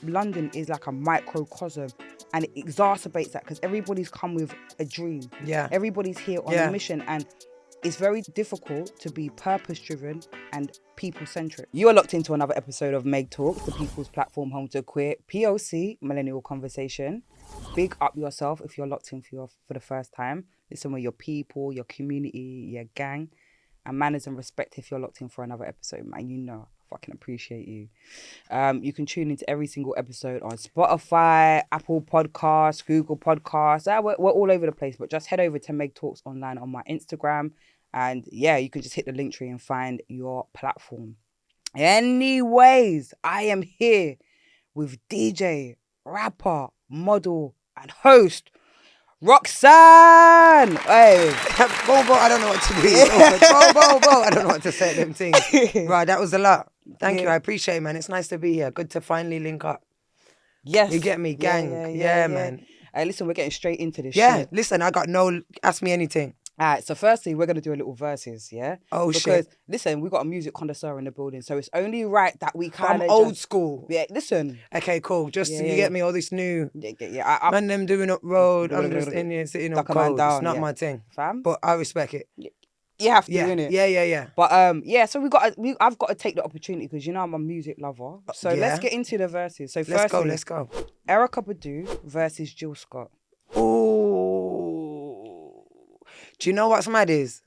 London is like a microcosm, and it exacerbates that because everybody's come with a dream. Yeah. Everybody's here on a mission, and it's very difficult to be purpose-driven and people-centric. You are locked into another episode of Meg Talks, the people's platform home to queer POC millennial conversation. Big up yourself if you're locked in for the first time. Listen with your people, your community, your gang, and manners and respect if you're locked in for another episode, man. You know, I fucking appreciate you. You can tune into every single episode on Spotify, Apple Podcasts, Google Podcasts. We're all over the place, but just head over to Meg Talks Online on my Instagram. And yeah, you can just hit the link tree and find your platform. Anyways, I am here with DJ, rapper, model, and host, Roxxxan! Hey. Bo, I don't know what to do. Bo, I don't know what to say to them things. Right, that was a lot. Thank you, I appreciate it, man. It's nice to be here. Good to finally link up. Yes. You get me, gang. Yeah, man. Hey, listen, we're getting straight into this shit. Listen, I got ask me anything. All right, so firstly, we're going to do a little verses, yeah? Shit. Because, listen, we got a music connoisseur in the building, so it's only right that we kind of... I'm old school. Yeah, listen. Okay, cool. Just, you get me, all this new... Yeah. Man, them doing up road, I'm just in here sitting on code. It's not my thing. Fam? But I respect it. You have to, innit? Yeah. But, so I've got to take the opportunity because, you know, I'm a music lover. So let's get into the verses. So firstly, let's go. Erykah Badu versus Jill Scott. Do you know what's mad is?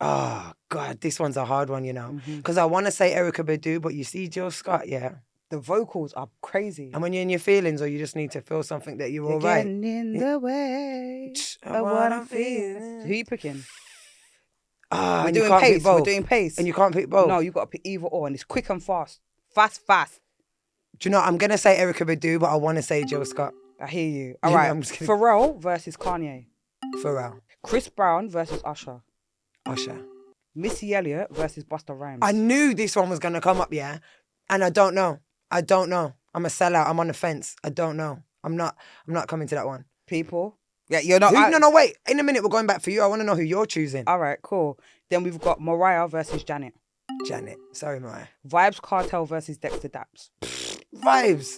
Oh, God, this one's a hard one, you know. Because I want to say Erykah Badu, but you see Jill Scott, the vocals are crazy. And when you're in your feelings or you just need to feel something that you're all right. Getting in the way of what I'm feeling. Who are you picking? We're doing pace. We're doing pace. And you can't pick both? No, you got to pick either or. And it's quick and fast. Fast. Do you know, I'm going to say Erykah Badu, but I want to say Jill Scott. I hear you. All right. Pharrell versus Kanye. Pharrell. Chris Brown versus Usher. Usher. Missy Elliott versus Busta Rhymes. I knew this one was going to come up, and I don't know. I'm a sellout. I'm on the fence. I don't know. I'm not coming to that one. People. Yeah, you're not. No, wait. In a minute, we're going back for you. I want to know who you're choosing. All right, cool. Then we've got Mariah versus Janet. Sorry, Mariah. Vibes Cartel versus Dexter Daps. Vibes.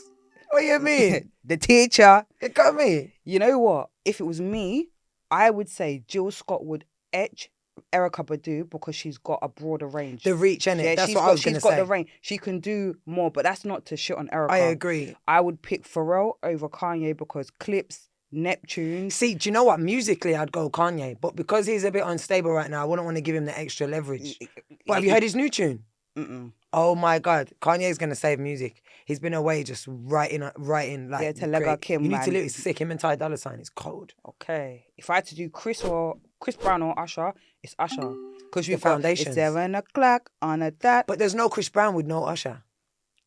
What do you mean? The teacher. It got me. You know what? If it was me, I would say Jill Scott would edge Erykah Badu because she's got a broader range. The reach, innit? Yeah, that's what I was going to say. She's got the range. She can do more, but that's not to shit on Erykah. I agree. I would pick Pharrell over Kanye because clips, Neptune. See, do you know what? Musically, I'd go Kanye, but because he's a bit unstable right now, I wouldn't want to give him the extra leverage. But have you heard his new tune? Mm-mm. Oh my God, Kanye's gonna save music. He's been away just writing like to Lega Kim. You need man. to literally sick him and Ty Dolla $ign. It's cold. Okay, if I had to do Chris Brown or Usher, it's Usher because the foundations. It's 7 o'clock on a dot. But there's no Chris Brown with no Usher.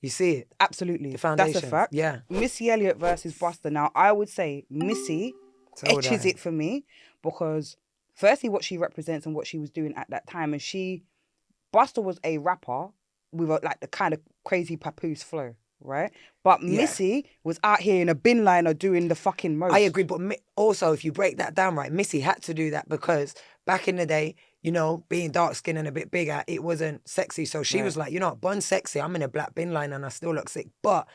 You see it? Absolutely, the foundations. That's a fact. Yeah. Missy Elliott versus Busta. Now I would say Missy etches it for me because firstly, what she represents and what she was doing at that time, and Busta was a rapper with like the kind of crazy papoose flow, right? But Missy was out here in a bin liner doing the fucking most. I agree, but also if you break that down right, Missy had to do that because back in the day, you know, being dark skinned and a bit bigger, it wasn't sexy. So she was like, you know, bun sexy. I'm in a black bin liner and I still look sick. But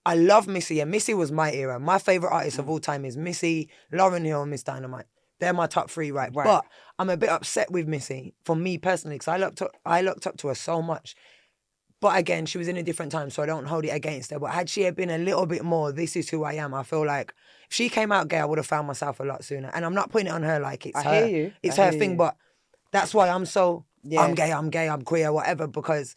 I love Missy, and Missy was my era. My favorite artist of all time is Missy, Lauryn Hill, and Miss Dynamite. They're my top three, right? But I'm a bit upset with Missy, for me personally, because I looked up to her so much. But again, she was in a different time, so I don't hold it against her. But had she been a little bit more, this is who I am, I feel like if she came out gay, I would have found myself a lot sooner. And I'm not putting it on her like it's her. Hear you. It's her thing, but that's why I'm so, I'm gay, I'm queer, whatever, because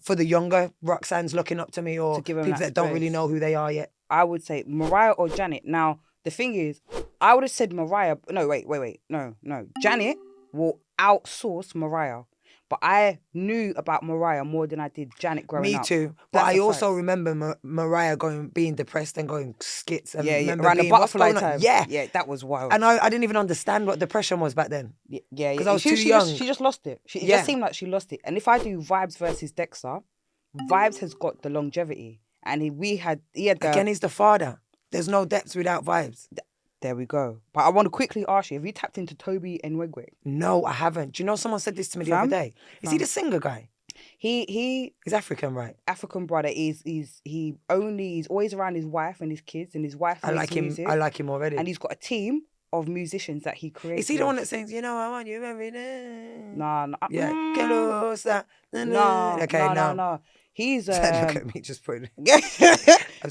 for the younger Roxxxans looking up to me or people that don't really know who they are yet. I would say Mariah or Janet. Now, the thing is, I would have said Mariah. No, wait. No. Janet will outsource Mariah. But I knew about Mariah more than I did Janet growing up. Me too. But I also remember Mariah being depressed and going skits. And around the butterfly time. Yeah, that was wild. And I didn't even understand what depression was back then. Yeah. Because I was too young. She just lost it. It just seemed like she lost it. And if I do Vibes versus Dexter, Vibes has got the longevity. And he had the... Again, he's the father. There's no depths without Vibes. There we go. But I want to quickly ask you, have you tapped into Toby Nwigwe? No, I haven't. Do you know someone said this to me the other day? Is he the singer guy? He's African, right? African brother. He's always around his wife and his kids, and his wife makes music. I like him already. And he's got a team of musicians that he creates. Is he the one that sings, you know, I want you every day? No. Yeah. No. He's Look at me, just put it.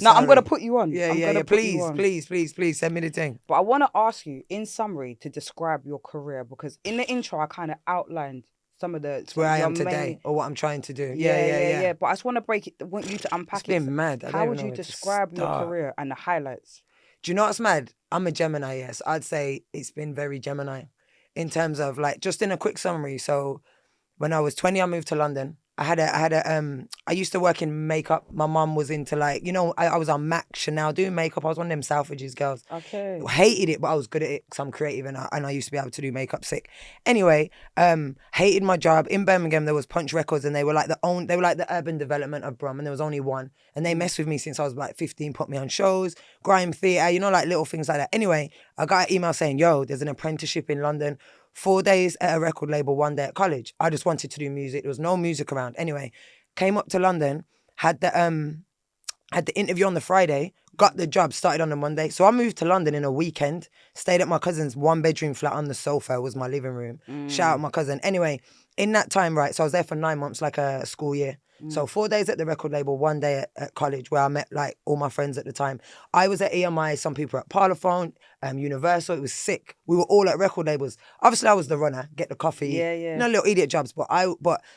No, I'm gonna put you on. Yeah. Please send me the thing. But I want to ask you, in summary, to describe your career, because in the intro I kind of outlined some of the where I am today, or what I'm trying to do. Yeah. But I just want you to unpack it. It's been mad. How would you describe your career and the highlights? Do you know what's mad? I'm a Gemini, yes. I'd say it's been very Gemini in terms of, like, just in a quick summary. So when I was 20, I moved to London. I used to work in makeup. My mum was into, like, you know, I was on Mac Chanel doing makeup. I was one of them Selfridges girls. Okay. Hated it, but I was good at it because I'm creative and I used to be able to do makeup sick. Anyway, hated my job. In Birmingham, there was Punch Records, and they were like the urban development of Brum, and there was only one. And they messed with me since I was like 15, put me on shows, grime theatre, you know, like little things like that. Anyway, I got an email saying, yo, there's an apprenticeship in London. 4 days at a record label, 1 day at college. I just wanted to do music. There was no music around. Anyway, came up to London, had the interview on the Friday, got the job, started on the Monday. So I moved to London in a weekend, stayed at my cousin's 1-bedroom flat on the sofa, was my living room. Shout out my cousin. Anyway, in that time, right, so I was there for 9 months, like a school year. So 4 days at the record label, 1 day at college, where I met, like, all my friends at the time. I was at EMI, some people were at Parlophone, Universal. It was sick. We were all at record labels. Obviously, I was the runner, get the coffee. Yeah. You know, little idiot jobs.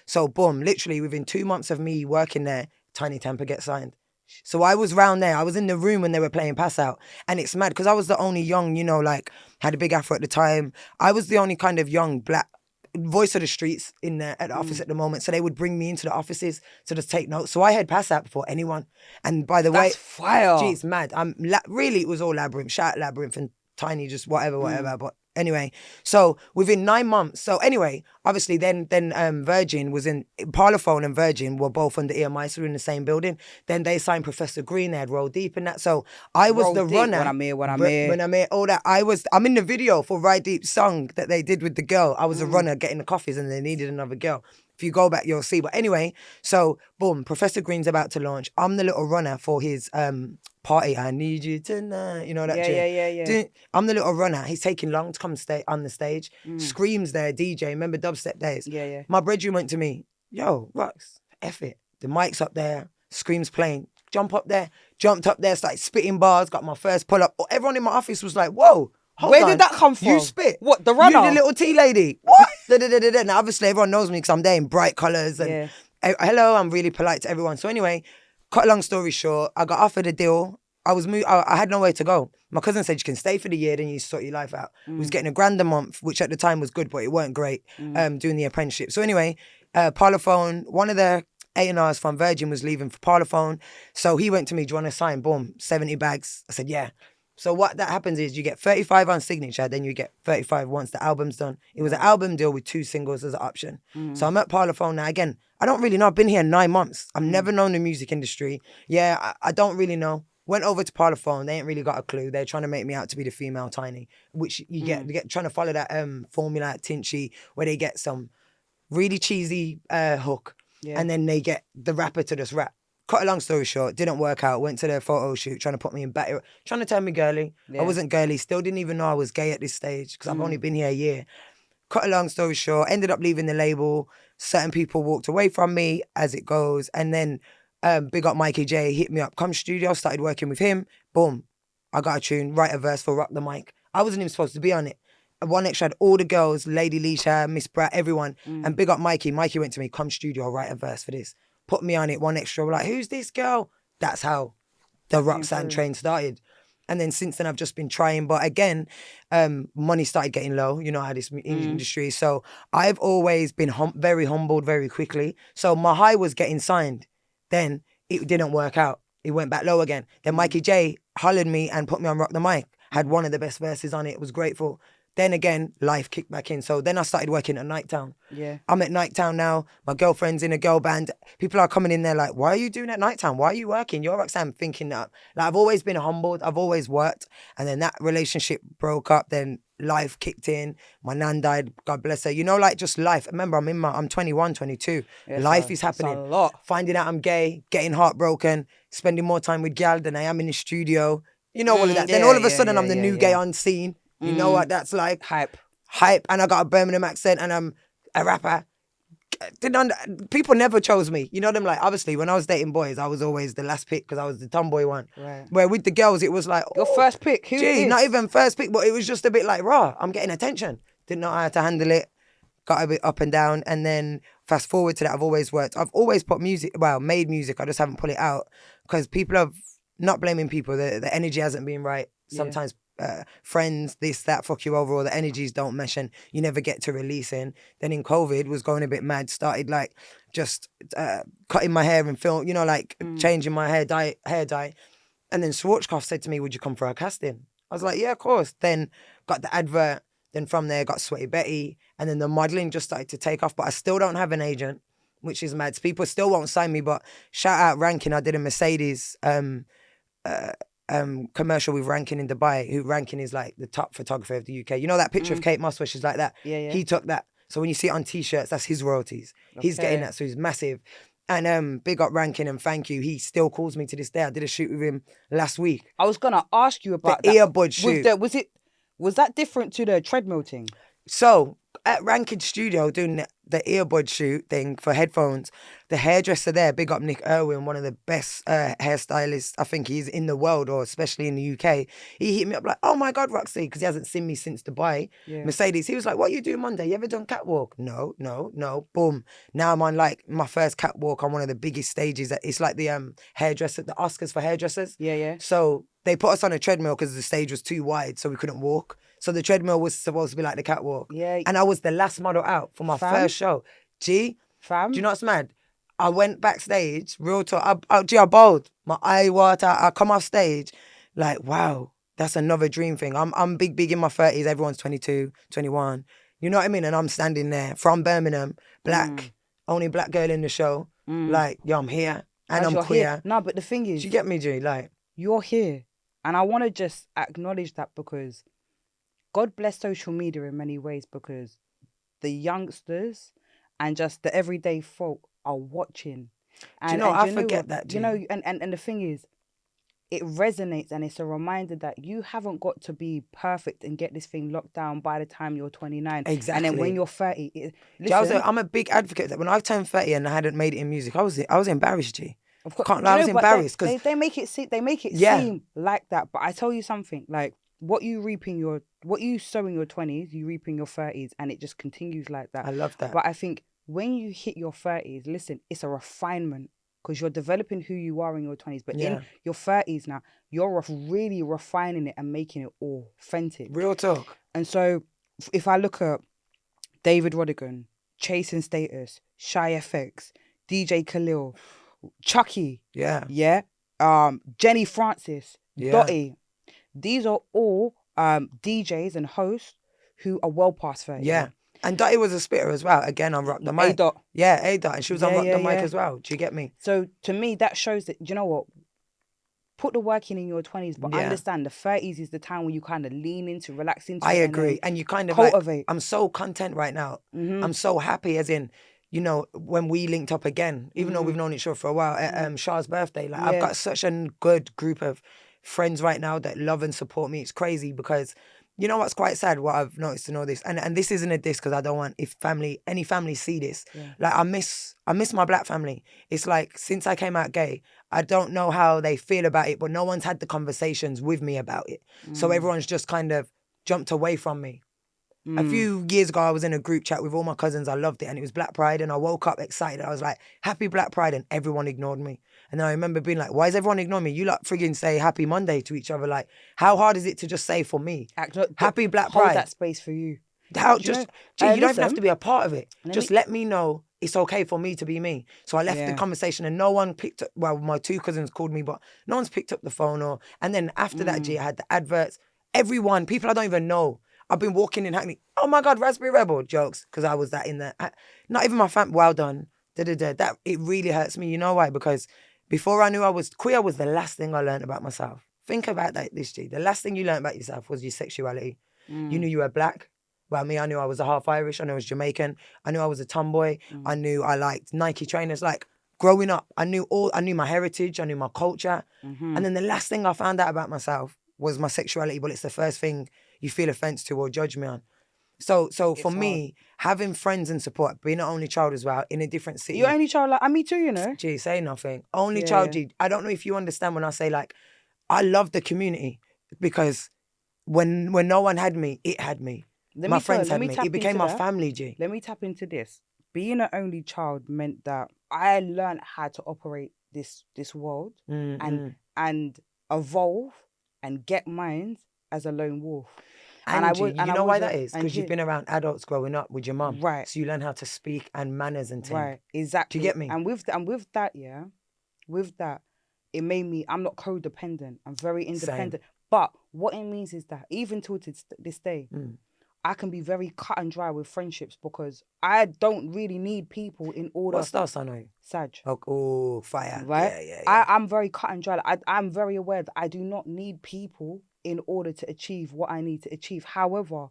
So boom, literally within 2 months of me working there, Tiny Temper gets signed. So I was round there. I was in the room when they were playing Pass Out. And it's mad because I was the only young, you know, like, had a big afro at the time. I was the only kind of young black voice of the streets in there at the office at the moment. So they would bring me into the offices to just take notes. So I had Pass Out before anyone. And by the way, that's fire. Gee, it's mad. Really, it was all Labyrinth. Shout out Labyrinth and Tiny, just whatever. But anyway, so within 9 months. So anyway, obviously then Virgin was in, Parlophone and Virgin were both under EMI, so we were in the same building. Then they signed Professor Green, they had Roll Deep and that. So I was the runner. When I'm here, all that. I'm in the video for Ride Deep song that they did with the girl. I was a runner getting the coffees and they needed another girl. If you go back, you'll see. But anyway, so boom, Professor Green's about to launch. I'm the little runner for his party. I need you tonight. You know that tune? Yeah. I'm the little runner. He's taking long to come stay on the stage. Screams there, DJ. Remember dubstep days? Yeah. My brethren went to me, yo, Rox, F it. The mic's up there, Screams playing. Jumped up there, started spitting bars, got my first pull up. Everyone in my office was like, whoa. Where did that come from? You spit. What, the runner? You the little tea lady. What? Now, obviously, everyone knows me because I'm there in bright colours. And hello, I'm really polite to everyone. So anyway, cut a long story short, I got offered a deal. I had nowhere to go. My cousin said, you can stay for the year, then you sort your life out. I was getting $1,000 a month, which at the time was good, but it weren't great, doing the apprenticeship. So anyway, Parlophone, one of the A&Rs from Virgin was leaving for Parlophone. So he went to me, do you want to sign? Boom, 70 bags. I said, yeah. So what that happens is you get 35 on signature, then you get 35 once the album's done. It was an album deal with 2 singles as an option. So I'm at Parlophone now. Again, I don't really know. I've been here 9 months. I've never known the music industry. Yeah, I don't really know. Went over to Parlophone. They ain't really got a clue. They're trying to make me out to be the female Tiny, which you get. They get trying to follow that formula at Tinchy, where they get some really cheesy hook, and then they get the rapper to just rap. Cut a long story short, didn't work out. Went to their photo shoot, trying to put me in battery, trying to tell me girly. I wasn't girly. Still didn't even know I was gay at this stage because I've only been here a year. Cut a long story short, ended up leaving the label. Certain people walked away from me, as it goes. And then big up Mikey J, hit me up, come studio, started working with him. Boom, I got a tune, write a verse for Rock the Mic. I wasn't even supposed to be on it. One Extra had all the girls, Lady Leisha, Miss Bratt, everyone. And big up Mikey. Mikey went to me, come studio, write a verse for this. Put me on it, One Extra. We're like, who's this girl? That's how the Roxxxan train started. And then since then, I've just been trying. But again, money started getting low. You know how this industry. So I've always been very humbled very quickly. So my high was getting signed. Then it didn't work out. It went back low again. Then Mikey J hollered me and put me on Rock the Mic. Had one of the best verses on it. Was grateful. Then again, life kicked back in. So then I started working at Nighttown. Yeah. I'm at Nighttown now. My girlfriend's in a girl band. People are coming in there like, why are you doing at Nighttown? Why are you working? You're Roxxxan, thinking that. Like, I've always been humbled. I've always worked. And then that relationship broke up. Then life kicked in. My nan died, God bless her. You know, like just life. Remember, I'm 21, 22. Life is happening. It's a lot. Finding out I'm gay, getting heartbroken, spending more time with gal than I am in the studio. You know, all of that. Then all of a sudden, I'm the new gay on scene. You know what that's like? Hype. And I got a Birmingham accent and I'm a rapper. People never chose me. You know them, like, obviously, when I was dating boys, I was always the last pick because I was the tomboy one. Right. Where with the girls, it was like, your first pick. Who is? Not even first pick, but it was just a bit like, raw, I'm getting attention. Didn't know how to handle it. Got a bit up and down. And then fast forward to that, I've always put music, made music. I just haven't put it out because people have, not blaming people, the energy hasn't been right. Sometimes friends, this, that, fuck you over, or the energies don't mesh and you never get to releasing. Then in COVID, was going a bit mad, started like just cutting my hair and film, you know, like changing my hair dye. And then Schwarzkopf said to me, would you come for a casting? I was like, yeah, of course. Then got the advert. Then from there, got Sweaty Betty. And then the modelling just started to take off. But I still don't have an agent, which is mad. People still won't sign me. But shout out Rankin. I did a Mercedes commercial with Rankin in Dubai, who Rankin is like the top photographer of the UK. You know that picture of Kate Moss where she's like that? Yeah. He took that. So when you see it on T-shirts, that's his royalties. He's getting that, so he's massive. And big up Rankin and thank you. He still calls me to this day. I did a shoot with him last week. I was going to ask you about the earbud shoot. Was that different to the treadmill thing? So at Rankin Studio doing the earbud shoot thing for headphones, the hairdresser there, big up Nick Irwin, one of the best hairstylists I think he's in the world, or especially in the UK. He hit me up like, oh my God, Roxy, because he hasn't seen me since Dubai. Mercedes, he was like, what you do Monday? You ever done catwalk? No. Boom. Now I'm on like my first catwalk on one of the biggest stages. It's like the hairdresser, the Oscars for hairdressers. Yeah. So they put us on a treadmill because the stage was too wide, so we couldn't walk. So the treadmill was supposed to be like the catwalk. Yeah. And I was the last model out for my first show. Do you know what's mad? I went backstage, real talk. I bowled. My eye water. I come off stage, like, wow, that's another dream thing. I'm big in my 30s. Everyone's 22, 21. You know what I mean? And I'm standing there from Birmingham, black, only black girl in the show. Like, yo, I'm here and I'm queer. Here. No, but the thing is, do you get me, G? Like, you're here. And I want to just acknowledge that because God bless social media in many ways, because the youngsters and just the everyday folk are watching. And, I forget that. You know, and the thing is, it resonates and it's a reminder that you haven't got to be perfect and get this thing locked down by the time you're 29. Exactly. And then when you're 30, I'm a big advocate that when I turned 30 and I hadn't made it in music, I was embarrassed, G. Of course, I was embarrassed because they make it seem like that. But I tell you something, like what you sow in your 20s, you reap in your 30s, and it just continues like that. I love that. But I think when you hit your 30s, listen, it's a refinement because you're developing who you are in your 20s. But in your 30s now, you're really refining it and making it authentic. Real talk. And so if I look at David Rodigan, Chasing Status, Shy FX, DJ Khalil, Chucky, Jenny Francis, Dottie, these are all DJs and hosts who are well past 30. Yeah. And Dottie was a spitter as well. Again, on Rock the Mic. A-Dot. Yeah, A-Dot. And she was on Rock the Mic as well. Do you get me? So to me, that shows that, you know what? Put the work in your 20s, but understand the 30s is the time when you kind of lean into, relax into. I agree. And you kind of cultivate. Like, I'm so content right now. I'm so happy, as in, you know, when we linked up again, even though we've known each other for a while, at Shah's birthday, like I've got such a good group of friends right now that love and support me. It's crazy because, you know what's quite sad, what I've noticed to know this, and this isn't a diss because I don't want any family see this. Like I miss my black family. It's like since I came out gay, I don't know how they feel about it, but no one's had the conversations with me about it. So everyone's just kind of jumped away from me. A few years ago, I was in a group chat with all my cousins. I loved it. And it was Black Pride. And I woke up excited. I was like, happy Black Pride. And everyone ignored me. And then I remember being like, why is everyone ignoring me? You like friggin' say happy Monday to each other. Like, how hard is it to just say for me? Happy Black Pride. Hold that space for you. You don't even have to be a part of it. Just let me know it's okay for me to be me. So I left the conversation and no one picked up, well, my two cousins called me, but no one's picked up the phone. And then after that, I had the adverts. Everyone, people I don't even know. I've been walking in Hackney. Oh my God, Raspberry Rebel jokes, because I was that in there. Not even my family. Well done. That it really hurts me. You know why? Because before I knew I was queer, was the last thing I learned about myself. Think about that, this G. The last thing you learned about yourself was your sexuality. You knew you were black. Well, me, I knew I was a half Irish. I knew I was Jamaican. I knew I was a tomboy. I knew I liked Nike trainers. Like, growing up, I knew my heritage. I knew my culture. And then the last thing I found out about myself was my sexuality, but it's the first thing you feel offense to or judge me on. So for me, having friends and support, being an only child as well, in a different city. You're only child, like, me too, you know. Gee, say nothing. Only child, G. I don't know if you understand when I say, like, I love the community because when no one had me, it had me. My friends had me. It became my family, G. Let me tap into this. Being an only child meant that I learned how to operate this world and evolve and get mine as a lone wolf. And you know why that is? Because you've been around adults growing up with your mum. Right. So you learn how to speak and manners and things. Right, exactly. Do you get me? And with that, it made me, I'm not codependent. I'm very independent. Same. But what it means is that even till this day, I can be very cut and dry with friendships because I don't really need people in order. What star sign are you? Sag. Oh, fire. Right? Yeah. I'm very cut and dry. I'm very aware that I do not need people in order to achieve what I need to achieve. However,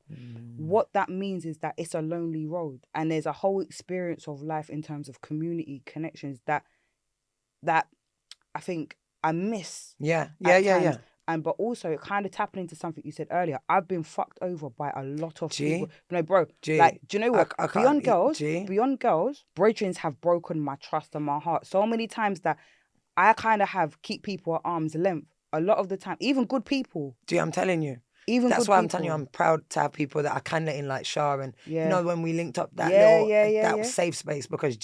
what that means is that it's a lonely road and there's a whole experience of life in terms of community connections that I think I miss. Yeah. But also it kind of tapping into something you said earlier. I've been fucked over by a lot of people. No, bro. Like, do you know what? Beyond girls, brethrens have broken my trust and my heart so many times that I kind of keep people at arm's length. A lot of the time, even good people. Gee, I'm telling you. That's why I'm telling you, I'm proud to have people that I can let in, like Shah and you know when we linked up that was safe space because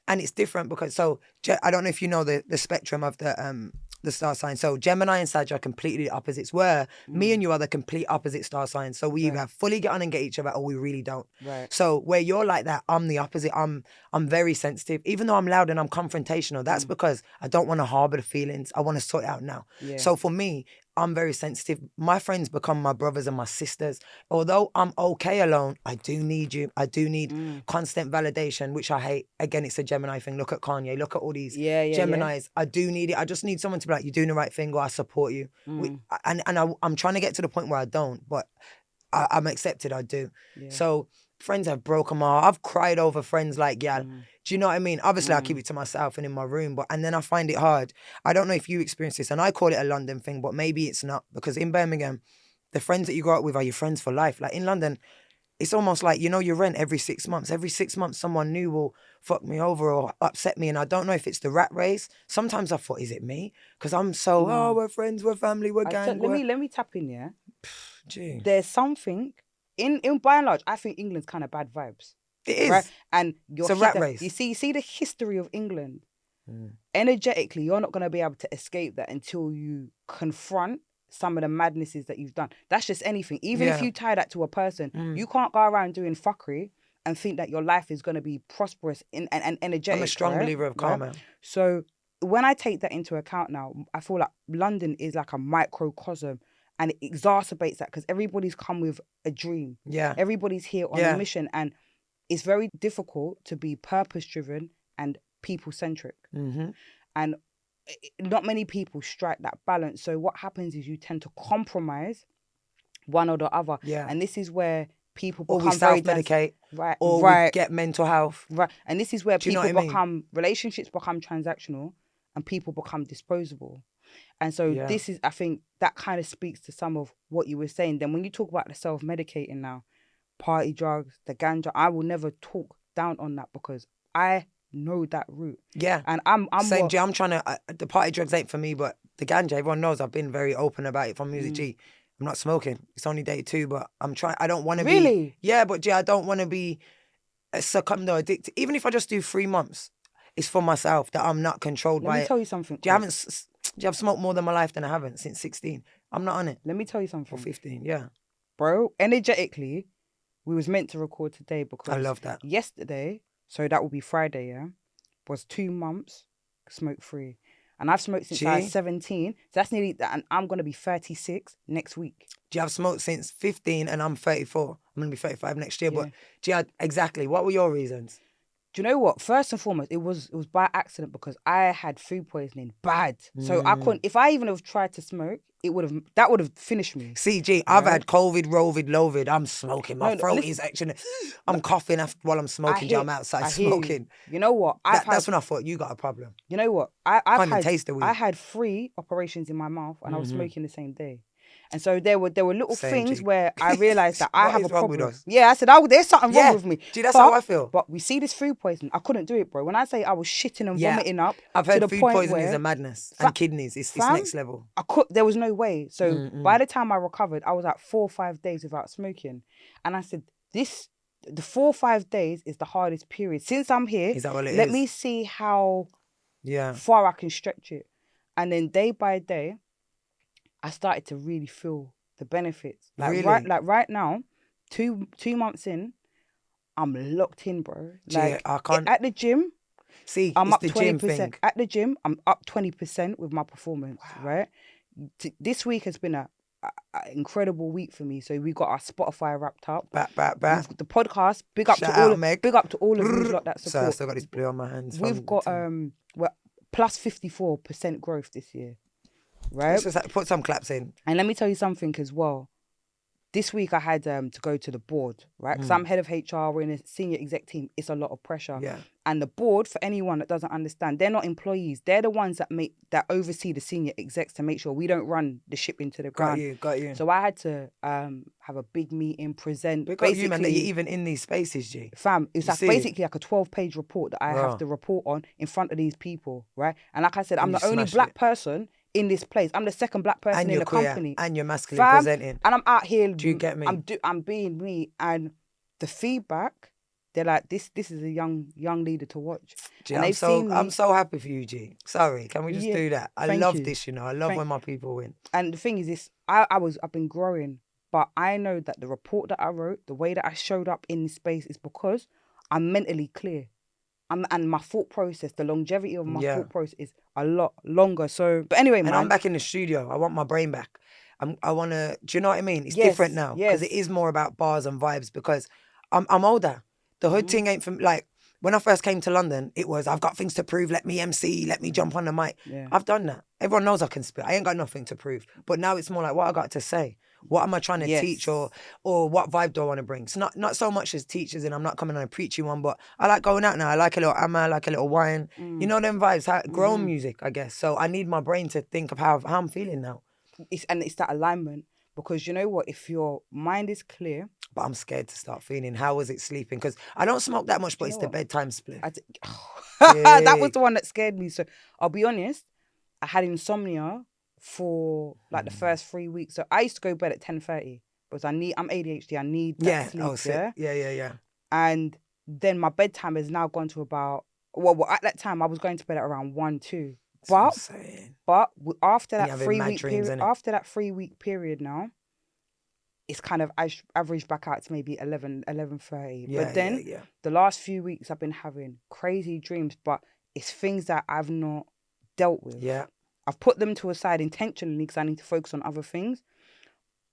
and it's different because I don't know if you know the spectrum of the star signs. So Gemini and Sag are completely opposites. Where me and you are the complete opposite star signs. So we either fully get on and get each other or we really don't. Right. So where you're like that, I'm the opposite. I'm very sensitive. Even though I'm loud and I'm confrontational, that's because I don't want to harbour the feelings. I want to sort it out now. Yeah. So for me, I'm very sensitive. My friends become my brothers and my sisters. Although I'm okay alone, I do need you. I do need constant validation, which I hate. Again, it's a Gemini thing. Look at Kanye. Look at all these Geminis. I do need it. I just need someone to be like, you're doing the right thing or I support you. I'm trying to get to the point where I don't, but I'm accepted. I do. Yeah. So friends have broken my heart. I've cried over friends like, do you know what I mean? Obviously, I keep it to myself and in my room, and then I find it hard. I don't know if you experience this, and I call it a London thing, but maybe it's not, because in Birmingham, the friends that you grow up with are your friends for life. Like in London, it's almost like, you know, your rent every 6 months. Every 6 months, someone new will fuck me over or upset me, and I don't know if it's the rat race. Sometimes I thought, is it me? Because I'm so, we're friends, we're family, we're gang. Let me tap in, yeah? Gee. There's something, in by and large, I think England's kind of bad vibes. It is. Right? And it's a rat race. You see the history of England. Energetically, you're not going to be able to escape that until you confront some of the madnesses that you've done. That's just anything. Even if you tie that to a person, you can't go around doing fuckery and think that your life is going to be prosperous and energetic. I'm a strong believer of karma. So when I take that into account now, I feel like London is like a microcosm. And it exacerbates that because everybody's come with a dream. Yeah. Everybody's here on a mission. And it's very difficult to be purpose-driven and people-centric. And not many people strike that balance. So what happens is you tend to compromise one or the other. Yeah. And this is where people become self-medicate. Right. Or we get mental health. Right. And this is where relationships become transactional and people become disposable. And so this is, I think, that kind of speaks to some of what you were saying. Then when you talk about the self-medicating now, party drugs, the ganja, I will never talk down on that because I know that route. Yeah. And I'm same. I'm trying to, the party drugs ain't for me, but the ganja, everyone knows I've been very open about it from music. G, I'm not smoking. It's only day 2, but I don't want to be. Really? Yeah, but G, I don't want to be succumbed or addicted. Even if I just do 3 months, it's for myself that I'm not controlled by it. Let me tell you something. I've smoked more than my life than I haven't since 16. I'm not on it. Let me tell you something. For 15, yeah. Bro, energetically, we was meant to record today because I love that. Yesterday, so that will be Friday, yeah, was 2 months smoke-free. And I've smoked since I was 17. So that's nearly, and I'm going to be 36 next week. I've smoked since 15 and I'm 34. I'm going to be 35 next year. Yeah. But exactly, what were your reasons? Do you know what? First and foremost, it was by accident because I had food poisoning bad. So I couldn't. If I even have tried to smoke, that would have finished me. CG, I've had COVID, rovid, lovid. I'm smoking. My throat is actually. I'm coughing while I'm smoking. I'm outside smoking. You know what? That's when I thought you got a problem. You know what? Can't even taste the weed. I had 3 operations in my mouth, and I was smoking the same day. And so there were little things where I realised that I have a problem. With us? Yeah, I said, there's something wrong with me. Gee, that's how I feel. But we see this food poisoning. I couldn't do it, bro. When I say I was shitting and vomiting up, I've heard food poisoning is a madness. And kidneys, it's next level. There was no way. So by the time I recovered, I was at 4 or 5 days without smoking. And I said, the 4 or 5 days is the hardest period. Since I'm here, let me see how far I can stretch it. And then day by day, I started to really feel the benefits. Right now, two months in, I'm locked in, bro. Like I can't at the gym. See, I'm it's up the 20%. gym thing. At the gym, I'm up 20% with my performance. Wow. Right. This week has been an incredible week for me. So we got our Spotify wrapped up. Back. The podcast. Big up to all of you lot that support. So I still got this blue on my hands. We've got we're plus 54% growth this year. Right. Put some claps in. And let me tell you something as well. This week I had to go to the board, right? Because I'm head of HR, we're in a senior exec team. It's a lot of pressure. Yeah. And the board, for anyone that doesn't understand, they're not employees. They're the ones that oversee the senior execs to make sure we don't run the ship into the ground. Got you. So I had to have a big meeting, present. But got you, man, that you're even in these spaces, G. Fam, it's like basically like a 12-page report that I have to report on in front of these people, right? And like I said, I'm the only black person in this place. I'm the second black person in the company. And you're masculine presenting. And I'm out here. Do you get me? I'm being me. And the feedback, they're like, this is a young leader to watch. G, I'm so happy for you, G. Sorry, can we just do that? I love this, I love when my people win. And the thing is this, I've been growing, but I know that the report that I wrote, the way that I showed up in this space is because I'm mentally clear. And my thought process, the longevity of my thought process is a lot longer. So, but anyway, man. And I'm back in the studio. I want my brain back. I want to, do you know what I mean? It's different now. Because it is more about bars and vibes because I'm older. The hood thing ain't from, like, when I first came to London, it was, I've got things to prove, let me MC, let me jump on the mic. Yeah. I've done that. Everyone knows I can spit. I ain't got nothing to prove. But now it's more like, what I got to say? What am I trying to teach or what vibe do I want to bring? It's not so much as teachers and I'm not coming on a preachy one, but I like going out now. I like a little Amma, I like a little wine. You know them vibes, grown music, I guess. So I need my brain to think of how I'm feeling now. It's that alignment because you know what? If your mind is clear. But I'm scared to start feeling, how was it sleeping? Because I don't smoke that much, but it's the bedtime split. That was the one that scared me. So I'll be honest, I had insomnia for like the first 3 weeks. So I used to go to bed at 10:30 because I'm ADHD. I need that sleep. Yeah. And then my bedtime has now gone to about, well, at that time I was going to bed at around 1, 2. But after that 3 week period now, it's kind of averaged back out to maybe 11:30. But then the last few weeks I've been having crazy dreams, but it's things that I've not dealt with. Yeah. I've put them to a side intentionally because I need to focus on other things.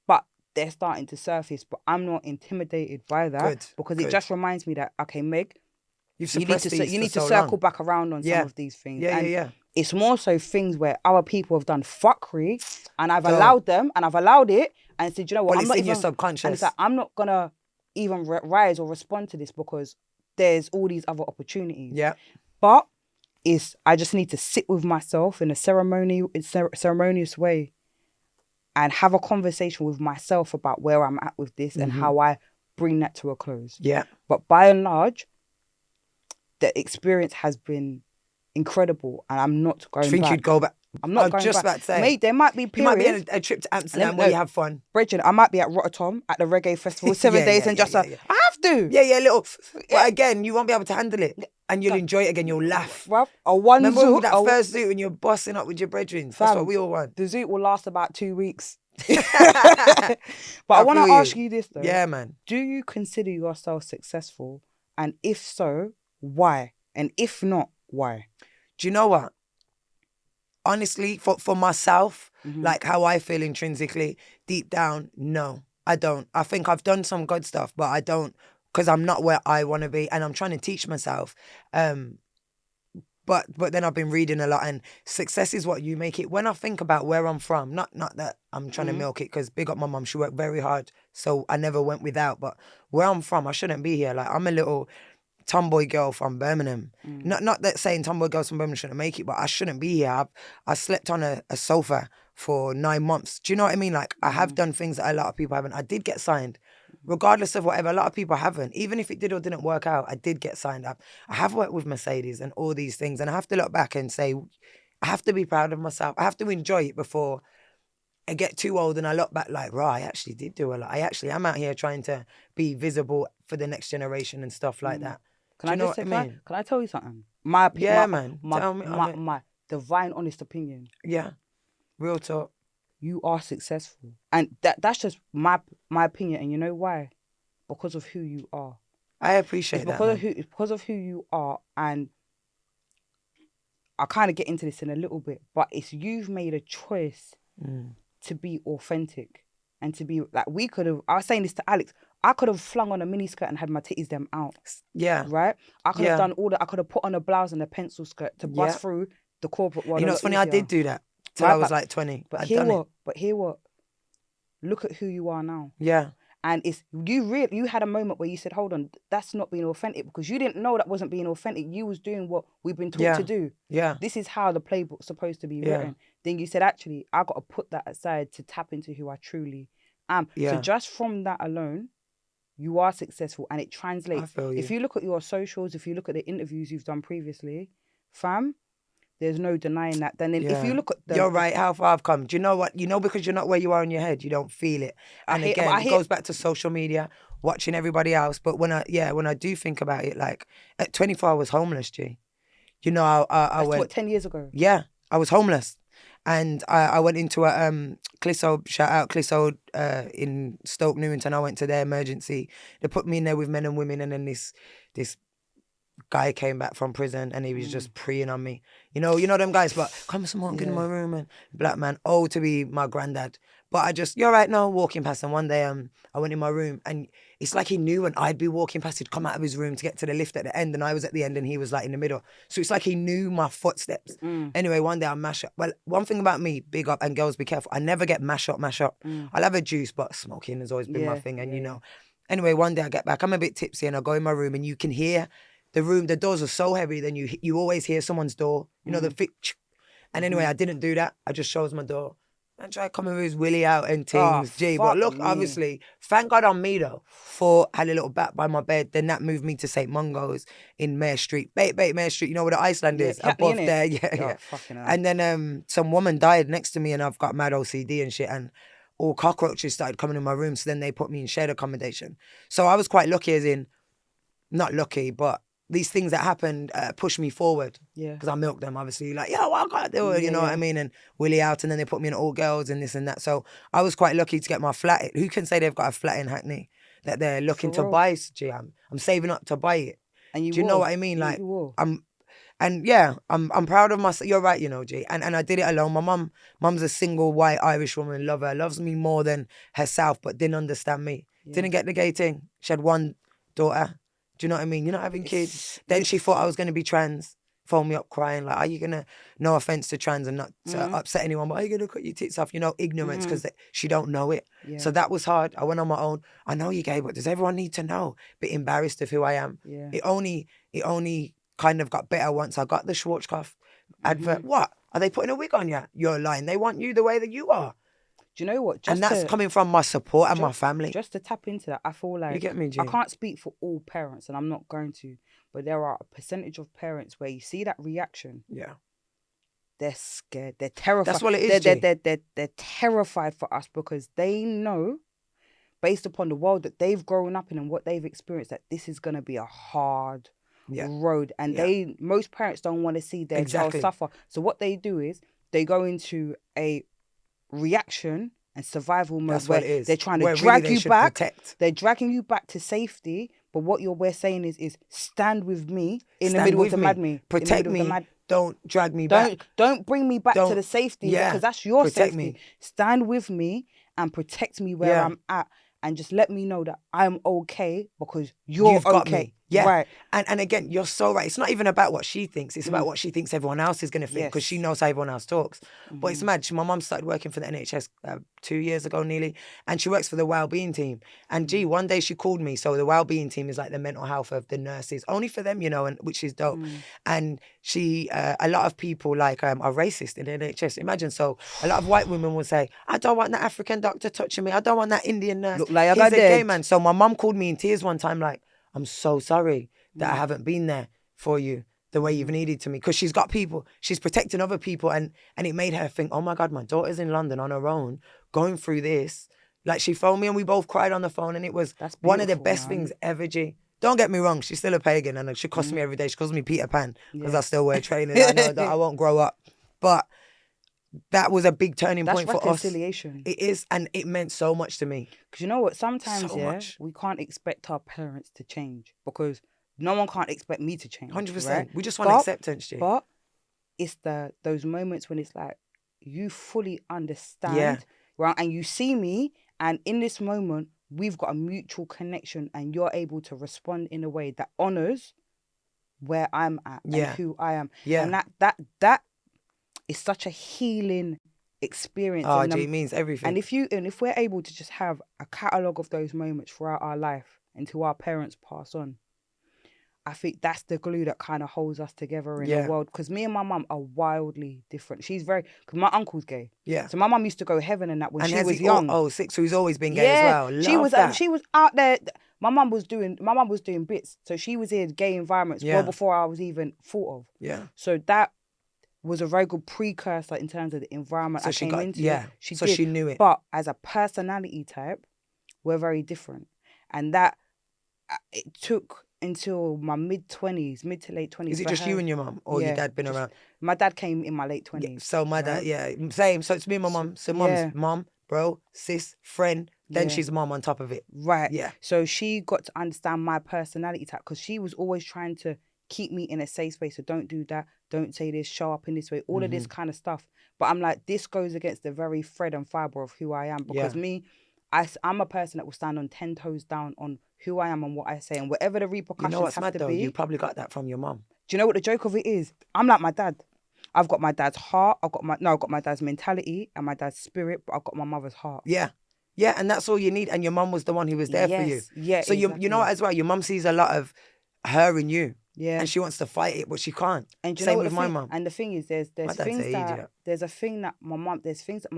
But they're starting to surface, but I'm not intimidated by that because it just reminds me that, okay, Meg, you need to circle back around on some of these things. Yeah. It's more so things where our people have done fuckery and I've allowed them and I've allowed it and said, you know what, I'm not in your subconscious. And it's like, I'm not going to even rise or respond to this because there's all these other opportunities. Yeah. But I just need to sit with myself in a ceremonious way and have a conversation with myself about where I'm at with this and how I bring that to a close. Yeah. But by and large, the experience has been incredible and I'm not going back. Do you think you'd go back? I'm not going just back. About to say. Mate, there might be periods. You might be on a trip to Amsterdam where you have fun. Bridget, I might be at Rotterdam at the reggae festival 7 days and I have to. Yeah, little. But again, you won't be able to handle it. And you'll enjoy it again, you'll laugh. Bruv, Remember that first zoot when you're bossing up with your brethren? That's what we all want. The zoot will last about 2 weeks. But I want to ask you this though. Yeah, man. Do you consider yourself successful? And if so, why? And if not, why? Do you know what? Honestly, for myself, like how I feel intrinsically, deep down, no, I don't. I think I've done some good stuff, but I don't because I'm not where I want to be, and I'm trying to teach myself. But then I've been reading a lot, and success is what you make it. When I think about where I'm from, not that I'm trying to milk it, because big up my mum, she worked very hard, so I never went without. But where I'm from, I shouldn't be here. Like, I'm a little tomboy girl from Birmingham. Not that saying tomboy girls from Birmingham shouldn't make it, but I shouldn't be here. I slept on a sofa for 9 months. Do you know what I mean? Like, I have done things that a lot of people haven't. I did get signed. Regardless of whatever, a lot of people haven't. Even if it did or didn't work out, I did get signed up. I have worked with Mercedes and all these things, and I have to look back and say, I have to be proud of myself. I have to enjoy it before I get too old and I look back like, right, I actually did do a lot. I actually am out here trying to be visible for the next generation and stuff like that. Can I tell you something? My opinion. Yeah, man. Tell me. My divine, honest opinion. Yeah. Real talk. You are successful, and that's just my opinion. And you know why? Because of who you are. I appreciate that. It's because of who you are, and I'll kind of get into this in a little bit. But you've made a choice to be authentic and to be like, we could have. I was saying this to Alex. I could have flung on a miniskirt and had my titties them out. Yeah. Right. I could have done all that. I could have put on a blouse and a pencil skirt to bust through the corporate world. You know, it's funny. I did do that. Till I was like 20. But hear what? Look at who you are now. Yeah. And you had a moment where you said, hold on, that's not being authentic, because you didn't know that wasn't being authentic. You was doing what we've been taught to do. Yeah. This is how the playbook's supposed to be written. Then you said, actually, I got to put that aside to tap into who I truly am. Yeah. So just from that alone, you are successful, and it translates. I feel you. If you look at your socials, if you look at the interviews you've done previously, fam, there's no denying that. Then if you look at you're right, how far I've come. Do you know what? You know, because you're not where you are in your head, you don't feel it. And it goes back to social media, watching everybody else. But when I do think about it, like at 24, I was homeless, G. You know, I went... What, 10 years ago? Yeah, I was homeless. And I went into a Clisso, shout out Clisso in Stoke Newington. I went to their emergency. They put me in there with men and women, and then this guy came back from prison and he was just preying on me. You know them guys, but come someone, get in my room, and black man, to be my granddad. But you're right now, walking past, and one day I went in my room, and it's like he knew when I'd be walking past, he'd come out of his room to get to the lift at the end, and I was at the end and he was like in the middle. So it's like he knew my footsteps. Anyway, one day I mash up. Well, one thing about me, big up, and girls be careful, I never get mash up. I'll have a juice, but smoking has always been my thing, and you know. Anyway, one day I get back, I'm a bit tipsy, and I go in my room, and you can hear the doors are so heavy, then you always hear someone's door, you know, the fick. And anyway, I didn't do that. I just chose my door and tried coming with his willy out and things. But look, obviously, thank God on me though, had a little bat by my bed. Then that moved me to St. Mungo's in Mare Street. Mare Street, you know where the Iceland is? Above there, yeah. And then some woman died next to me, and I've got mad OCD and shit, and all cockroaches started coming in my room. So then they put me in shared accommodation. So I was quite lucky, as in, not lucky, but these things that happened pushed me forward. Yeah. Because I milked them, obviously. Like, yo, I got to do it, you know what I mean? And Willie out, and then they put me in all girls and this and that. So I was quite lucky to get my flat. Who can say they've got a flat in Hackney that they're looking to buy? Gee, I'm saving up to buy it. And you do you know what I mean? Like, I'm proud of myself. You're right, you know, G. And I did it alone. My mum's a single white Irish woman, loves me more than herself, but didn't understand me. Yeah. Didn't get the gay thing. She had one daughter. Do you know what I mean? You're not having kids. Then she thought I was going to be trans. Phoned me up crying, like, are you going to, no offense to trans and not to upset anyone, but are you going to cut your tits off? You know, ignorance, because she don't know it. Yeah. So that was hard. I went on my own. I know you're gay, but does everyone need to know? Bit embarrassed of who I am. Yeah. It only kind of got better once I got the Schwarzkopf advert. What? Are they putting a wig on you? You're lying. They want you the way that you are. Do you know what? And that's coming from my support and my family. Just to tap into that, I feel like... You get me, G? I can't speak for all parents, and I'm not going to, but there are a percentage of parents where you see that reaction. Yeah. They're scared. They're terrified. That's what it is, they're terrified for us, because they know, based upon the world that they've grown up in and what they've experienced, that this is going to be a hard road. And most parents don't want to see their child suffer. So what they do is they go into a reaction and survival mode where they're trying to drag you back. They're dragging you back to safety. But what we're saying is stand with me in the middle of the madness. Protect me. Don't drag me back. Don't bring me back to the safety, because that's your safety. Stand with me and protect me where I'm at. and just let me know that I'm okay because you're You've got okay. me. Yeah. Right. And again, you're so right. It's not even about what she thinks. It's about what she thinks everyone else is going to think because she Yes. knows how everyone else talks. But it's mad. My mum started working for the NHS 2 years ago nearly, and she works for the wellbeing team. And gee, one day she called me. So the wellbeing team is like the mental health of the nurses, only for them, you know, and which is dope. And she, a lot of people like are racist in the NHS. Imagine, so a lot of white women will say, I don't want that African doctor touching me. I don't want that Indian nurse. Look like I He's got a gay dead. man. So my mum called me in tears one time like, I'm so sorry that I haven't been there for you the way you've needed to me. Because she's got people, she's protecting other people. And it made her think, oh my God, my daughter's in London on her own, going through this. Like she phoned me and we both cried on the phone. And it was one of the best things ever, G. Don't get me wrong, she's still a pagan and she costs me every day. She calls me Peter Pan because I still wear trainers. I know that I won't grow up. But that was a big turning point for us. Reconciliation. It is, and it meant so much to me. Because you know what? Sometimes, So much. we can't expect our parents to change because no one can't expect me to change. 100%. Right? We just want acceptance, G. But it's those moments when it's like you fully understand, right? And you see me, and in this moment, we've got a mutual connection, and you're able to respond in a way that honors where I'm at and who I am. Yeah. And that is such a healing experience. Oh, and, G, it means everything. And if we're able to just have a catalogue of those moments throughout our life until our parents pass on, I think that's the glue that kind of holds us together in the world. Because me and my mum are wildly different. Because my uncle's gay. Yeah. So my mum used to go heaven and that when she was he, young. So he's always been gay as well. She was out there. My mum was doing bits. So she was in gay environments well before I was even thought of. Yeah. So that was a very good precursor in terms of the environment I came into. Yeah. She knew it. But as a personality type, we're very different. And that it took until my mid to late 20s. Is it just you and your mum, or your dad been around? My dad came in my late 20s. Yeah, so my dad, same. So it's me and my mum. So mum's mum, bro, sis, friend. Then she's mum on top of it. Right. Yeah. So she got to understand my personality type because she was always trying to keep me in a safe space. So don't do that. Don't say this. Show up in this way. All of this kind of stuff. But I'm like, this goes against the very thread and fibre of who I am. Because I'm a person that will stand on 10 toes down on who I am and what I say. And whatever the repercussions have to be. You probably got that from your mum. Do you know what the joke of it is? I'm like my dad. I've got my dad's heart. I've got my dad's mentality and my dad's spirit, but I've got my mother's heart. Yeah. Yeah, and that's all you need. And your mum was the one who was there for you. Yeah, so exactly. you know what as well? Your mum sees a lot of her in you. Yeah. And she wants to fight it, but she can't. And Same with my mum. And the thing is, there's things that my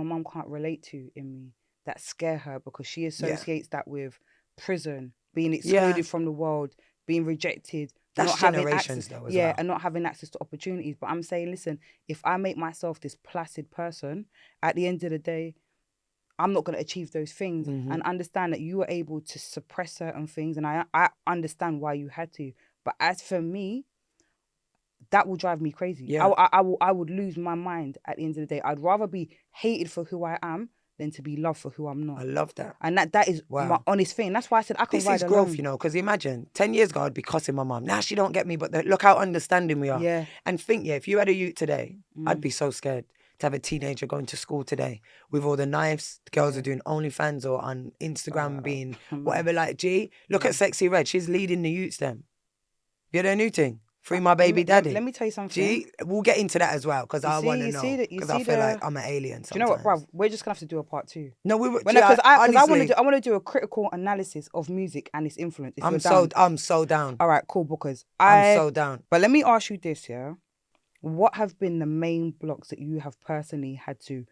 mum can't relate to in me that scare her because she associates that with prison, being excluded from the world, being rejected. That's not having generations access, though as well. and not having access to opportunities. But I'm saying, listen, if I make myself this placid person, at the end of the day, I'm not going to achieve those things. And understand that you were able to suppress certain things, and I understand why you had to. But as for me, that will drive me crazy. Yeah. I would lose my mind at the end of the day. I'd rather be hated for who I am than to be loved for who I'm not. I love that. And that is my honest thing. That's why I said I can ride alone. This is growth, you know, because imagine 10 years ago I'd be cussing my mum. Now she don't get me, but look how understanding we are. Yeah. And think, if you had a youth today, I'd be so scared to have a teenager going to school today with all the knives. The girls are doing OnlyFans or on Instagram being whatever, like, G, look at Sexy Red. She's leading the youths them. You know, new thing. Free my baby daddy. Let me tell you something. G, we'll get into that as well because I want to know. Because I feel like I'm an alien sometimes. Do you know what, bruv? We're just going to have to do a part 2. No, we were. Because I want to do a critical analysis of music and its influence. I'm so down. All right, cool, because I'm so down. But let me ask you this, yeah? What have been the main blocks that you have personally had to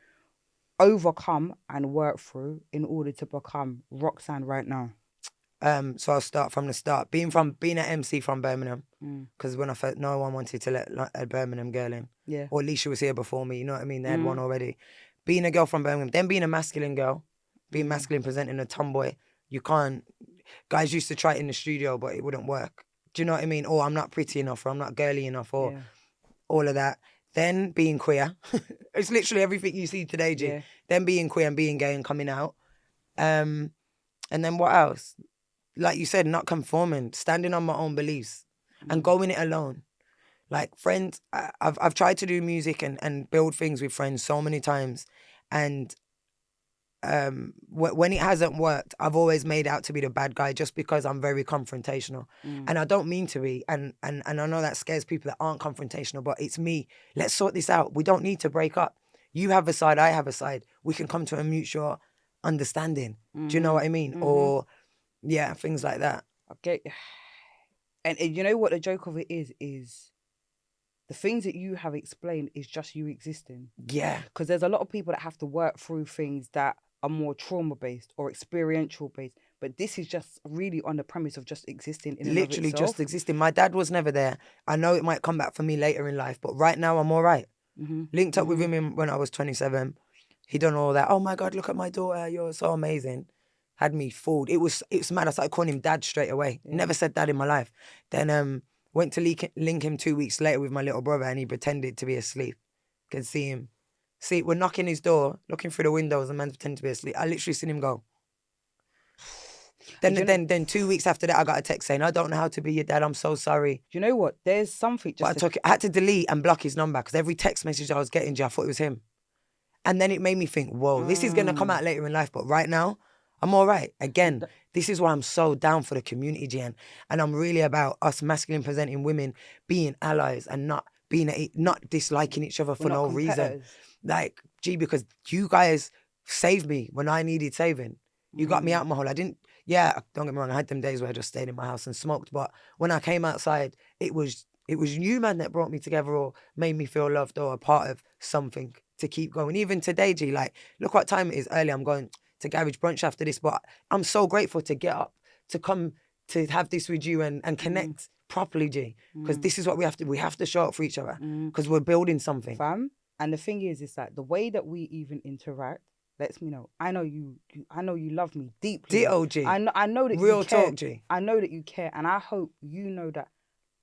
overcome and work through in order to become Roxxxan right now? So I'll start from the start. Being an MC from Birmingham, because when I first, no one wanted to let a Birmingham girl in. Yeah. Or Alicia was here before me, you know what I mean? They had one already. Being a girl from Birmingham, then being a masculine girl, being masculine, presenting a tomboy, you can't, guys used to try it in the studio, but it wouldn't work. Do you know what I mean? Or I'm not pretty enough, or I'm not girly enough, or all of that. Then being queer. It's literally everything you see today, G. Yeah. Then being queer and being gay and coming out. And then what else? Like you said, not conforming, standing on my own beliefs and going it alone. Like friends, I've tried to do music and build things with friends so many times. And when it hasn't worked, I've always made out to be the bad guy just because I'm very confrontational. And I don't mean to be. And I know that scares people that aren't confrontational, but it's me. Let's sort this out. We don't need to break up. You have a side, I have a side. We can come to a mutual understanding. Do you know what I mean? Or, yeah, things like that. Okay. And you know what the joke of it is the things that you have explained is just you existing. Yeah. Because there's a lot of people that have to work through things that are more trauma-based or experiential-based. But this is just really on the premise of just existing in and of Literally itself. just existing. My dad was never there. I know it might come back for me later in life, but right now I'm all right. Linked up with him when I was 27. He done all that. Oh my God, look at my daughter. You're so amazing. Had me fooled. It's mad. I started calling him dad straight away. Never said dad in my life. Then went to link him 2 weeks later with my little brother, and he pretended to be asleep. Can see him. See, we're knocking his door, looking through the windows, and man's pretending to be asleep. I literally seen him go. Then 2 weeks after that, I got a text saying, I don't know how to be your dad. I'm so sorry. Do you know what? There's something just... I had to delete and block his number because every text message I was getting, I thought it was him. And then it made me think, whoa, this is going to come out later in life. But right now, I'm all right. Again, this is why I'm so down for the community, Jan. And I'm really about us masculine presenting women being allies and not disliking each other for no reason. Like, because you guys saved me when I needed saving. You got me out my hole. Don't get me wrong, I had them days where I just stayed in my house and smoked. But when I came outside, it was you, man, that brought me together or made me feel loved or a part of something to keep going. Even today, G, like, look what time it is early. I'm going to garage brunch after this, but I'm so grateful to get up, to come to have this with you and connect properly, G, because this is what we have to show up for each other because we're building something. Fam, and the thing is that the way that we even interact lets me know. I know you love me deeply. Ditto, G. I know that Real you care. talk, G. I know that you care, and I hope you know that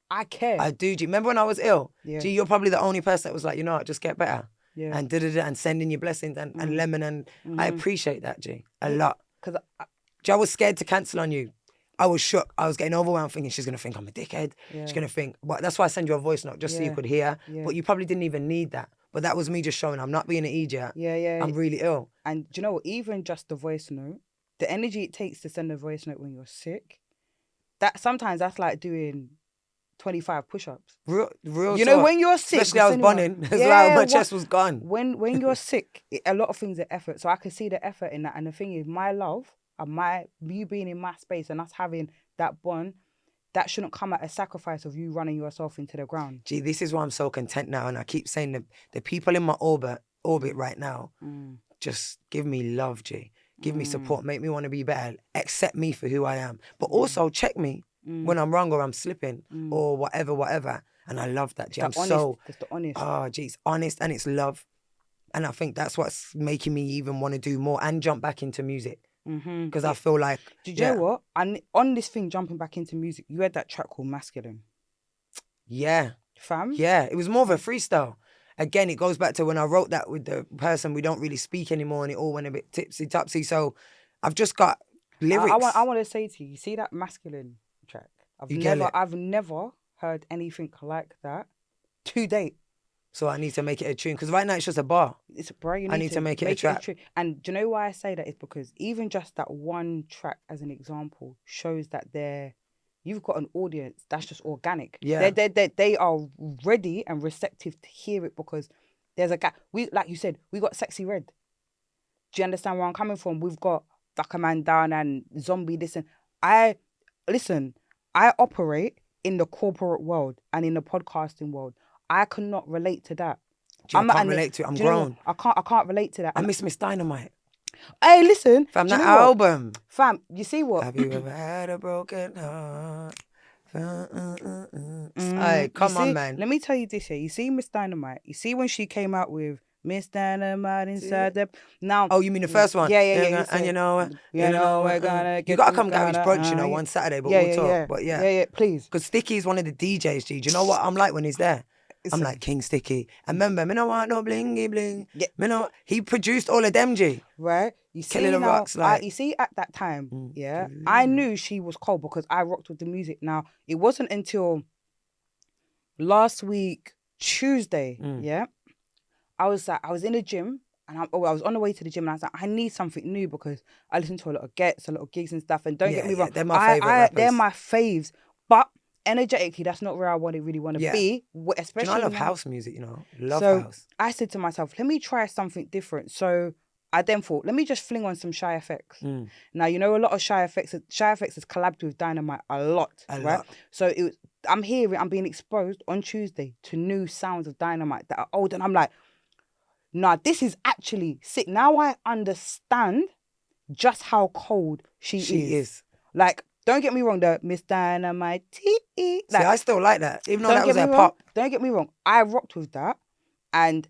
I care. I do, G. Remember when I was ill? Yeah. G, you're probably the only person that was like, you know what, just get better. Yeah. And and sending you blessings and lemon, and I appreciate that, G, a lot. Because I was scared to cancel on you. I was shook. I was getting overwhelmed thinking she's going to think I'm a dickhead. Yeah. She's going to think, but that's why I send you a voice note, just so you could hear. Yeah. But you probably didn't even need that. But that was me just showing I'm not being an idiot. Yeah. I'm really ill. And do you know what? Even just the voice note, the energy it takes to send a voice note when you're sick, sometimes that's like doing 25 push-ups. Real you know, talk. when you're sick, especially I was bunning as well. My chest was gone. When you're sick, a lot of things are effort. So I can see the effort in that. And the thing is, my love and you being in my space and us having that bond, that shouldn't come at a sacrifice of you running yourself into the ground. Gee, this is why I'm so content now. And I keep saying the people in my orbit right now, just give me love, G. Give me support, make me want to be better, accept me for who I am. But also check me when I'm wrong or I'm slipping or whatever. And I love that, G. It's the honest. Oh, gee, it's honest and it's love. And I think that's what's making me even want to do more and jump back into music. Because I feel like... Did you know what? And on this thing, jumping back into music, you had that track called Masculine. Yeah. Fam? Yeah, it was more of a freestyle. Again, it goes back to when I wrote that with the person, we don't really speak anymore and it all went a bit tipsy-topsy. So I've just got lyrics. I want to say to you, see that Masculine track? I've never heard anything like that to date. So I need to make it a tune because right now it's just a bar. It's a bar. I need to make it a track. And do you know why I say that? It's because even just that one track as an example shows that you've got an audience that's just organic. Yeah. They are ready and receptive to hear it because there's a gap. Like you said, we got Sexy Red. Do you understand where I'm coming from? We've got Duck a Man Down and Zombie this and I operate in the corporate world and in the podcasting world. I cannot relate to that. I can't relate to it. I'm grown. I can't relate to that. I miss Miss Dynamite. Hey, listen. Fam, that album. Fam, you see what? Have you ever had a broken heart? Hey, come on, man. Let me tell you this here. You see Miss Dynamite. You see when she came out with Miss Dynamite inside the... Now... Oh, you mean the first one? Yeah. And you know we're gonna get... You got to come garage brunch, one Saturday, but we'll talk. Yeah. But Yeah, please. Because Sticky is one of the DJs, G. Do you know what I'm like when he's there? I'm like King Sticky. And remember, me no want no blingy bling. Yeah. He produced all of them, G. Right? You see Killing the rocks, like... you see at that time, I knew she was cold because I rocked with the music. Now, it wasn't until last week, Tuesday, I was in the gym And I was on the way to the gym and I was like, I need something new because I listen to a lot of gets, a lot of gigs and stuff. And don't get me wrong, they're my favourite rappers. They're my faves. But energetically, that's not where I really want to be. Especially Do you know, I love now. house music, you know? Love So house. I said to myself, let me try something different. So I then thought, let me just fling on some Shy FX. Now, you know, a lot of Shy FX has collabed with Dynamite a lot. A right? lot. So I'm being exposed on Tuesday to new sounds of Dynamite that are old. And I'm like, nah, this is actually sick. Now I understand just how cold she is. Like, don't get me wrong, the Miss Dynamite. See, I still like that. Even though that was their pop. Don't get me wrong. I rocked with that. And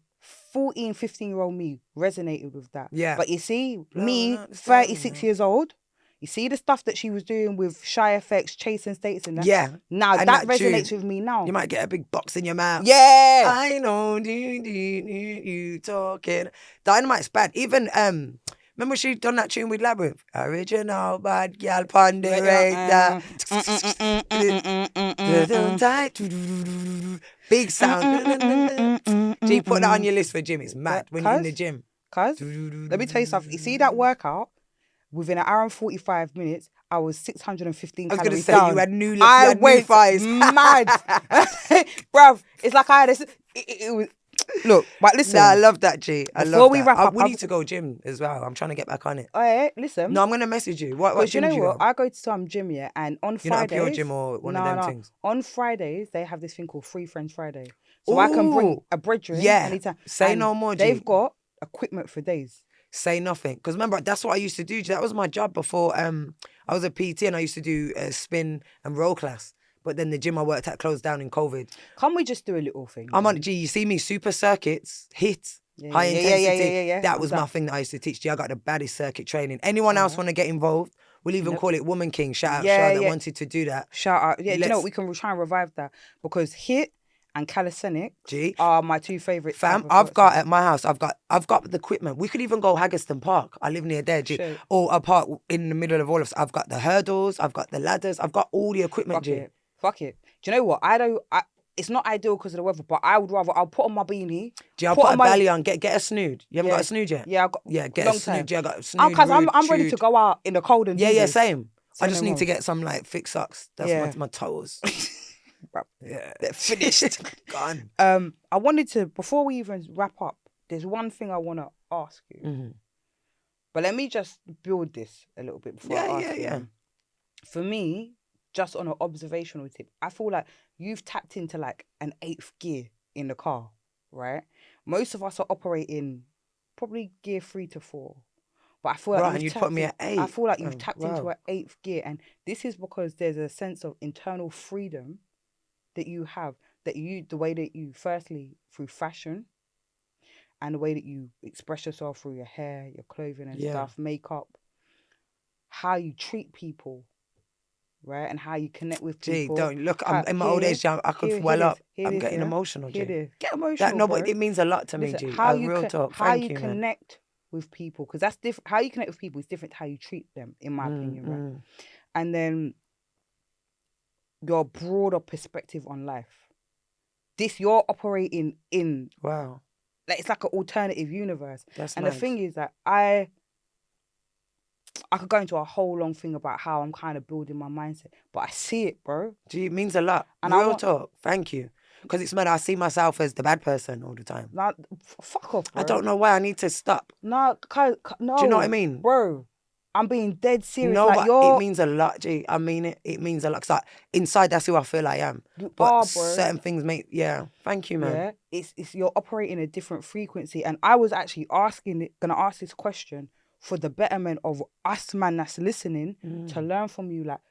14, 15-year-old me resonated with that. Yeah. But you see, me, 36 years old, you see the stuff that she was doing with Shy FX, Chasing States and that? Yeah. Now And that that resonates tune, with me now. You might get a big box in your mouth. Yeah. I know you talking. Dynamite's bad. Even remember she done that tune with Labyrinth? Original bad girl ponderator. Big sound. G, put that on your list for gym. It's mad when you're in the gym. Cuz, let me tell you something. You see that workout? Within an hour and 45 minutes, I was 615 calories down. I was going to say, you had new thighs. Mad. Bruv, it's like I had this... It was... Look, but listen. Nah, I love that, G. I love that. Before we wrap up... We need to go gym as well. I'm trying to get back on it. Oh, yeah, listen. No, I'm going to message you. What gym do you go? I go to some gym, yeah, and on Fridays... You're not a pure gym or one of them things? On Fridays, they have this thing called Free Friends Friday. So I can bring a brethren anytime. Say no more, G. They've got equipment for days. Say nothing. Because remember, that's what I used to do. That was my job before I was a PT and I used to do spin and roll class. But then the gym I worked at closed down in COVID. Can't we just do a little thing? I'm on G. You see me, super circuits, hit, high intensity. Yeah. That was my thing that I used to teach. G, I got the baddest circuit training. Anyone else want to get involved? We'll even call it Woman King. Shout out Shaw that wanted to do that. Shout out. Yeah, do you know what? We can try and revive that because hit and calisthenics are my two favourite. Fam, I've got at my house, I've got the equipment. We could even go Haggerston Park. I live near there, G. Sure. Or a park in the middle of all of us. I've got the hurdles, I've got the ladders, I've got all the equipment, G. Fuck it. Do you know what? It's not ideal because of the weather, but I'll put on my beanie. G, I'll put a belly on, get a snood. You haven't got a snood yet? Yeah, I've got get a snood. G, I got a snood. Because I'm ready to go out in the cold and do this. Same. I just need to get some like thick socks. That's my toes. Yeah, they're finished. Gone. I wanted to, before we even wrap up, there's one thing I want to ask you. Mm-hmm. But let me just build this a little bit before I ask you. For me, just on an observational tip, I feel like you've tapped into like an 8th gear in the car, right? Most of us are operating probably gear 3 to 4. But I feel like you'd put me at 8. I feel like you've tapped into an 8th gear. And this is because there's a sense of internal freedom that you have, the way that you, firstly, through fashion, and the way that you express yourself through your hair, your clothing and stuff, makeup, how you treat people, right? And how you connect with people. Gee, don't look, I'm in my old age, I could well up. I'm getting emotional, G. Get emotional, no, but it means a lot to me, G. Real talk. How you connect with people, because that's different. How you connect with people is different to how you treat them, in my opinion, right? And then your broader perspective on life. You're operating in. Wow. Like, it's like an alternative universe. That's and nice. The thing is that I could go into a whole long thing about how I'm kind of building my mindset, but I see it, bro. Gee, it means a lot. And real talk. Thank you. Because it's mad, I see myself as the bad person all the time. Nah, fuck off, bro. I don't know why I need to stop. No. Do you know what I mean? Bro, I'm being dead serious. No, like, but it means a lot, G. I mean it. It means a lot. Cause inside, that's who I feel I am. But certain things make... Yeah. Thank you, man. Yeah. It's you're operating a different frequency. And I was actually going to ask this question for the betterment of us, man, that's listening, to learn from you. Like,